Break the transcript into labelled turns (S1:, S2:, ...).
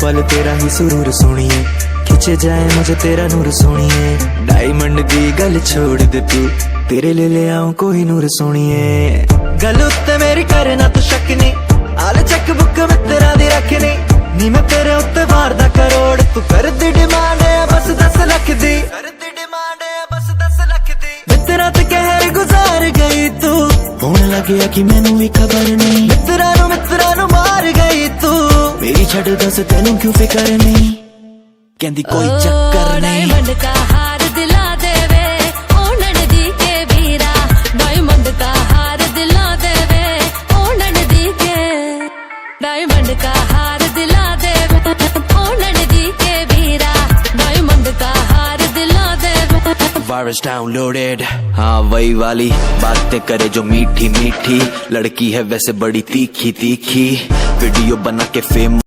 S1: पल तेरा ही सुरूर सुनिए, खिंचे जाए मुझे तेरा नूर सुनिए। डायमंड दी गल छोड़ दे तू, तेरे ले आऊं कोई नूर सुनिए। गल उत्ते मेरी करना तू शक नहीं, आले चेक बुक मित्रा दी रखनी नी, मैं तेरे उत्ते मारदा करोड़। तू कर दी डिमांड है बस 10 लाख दी, कर दी डिमांड है बस 10 लाख दी। मित्रा ते कहर गुजार गई तू, होने लगे कि मैनू भी खबर नहीं। मित्रा नु मार गई तू, मेरी छड़ दस तेनू क्यों फिकर नहीं। कहंदी कोई चक्कर नहीं।
S2: डायमंड का हार दिला देवे ओनन दी के वीरा, डायमंड का हार दिला देवे ओनन दी के, डायमंड का हार दिला देवे ओनन दी के वीरा, डायमंड का हार दिला देवे।
S1: वायरस डाउनलोडेड, हाँ वही वाली बातें करे जो मीठी मीठी, लड़की है वैसे बड़ी तीखी तीखी, वीडियो बना के फेम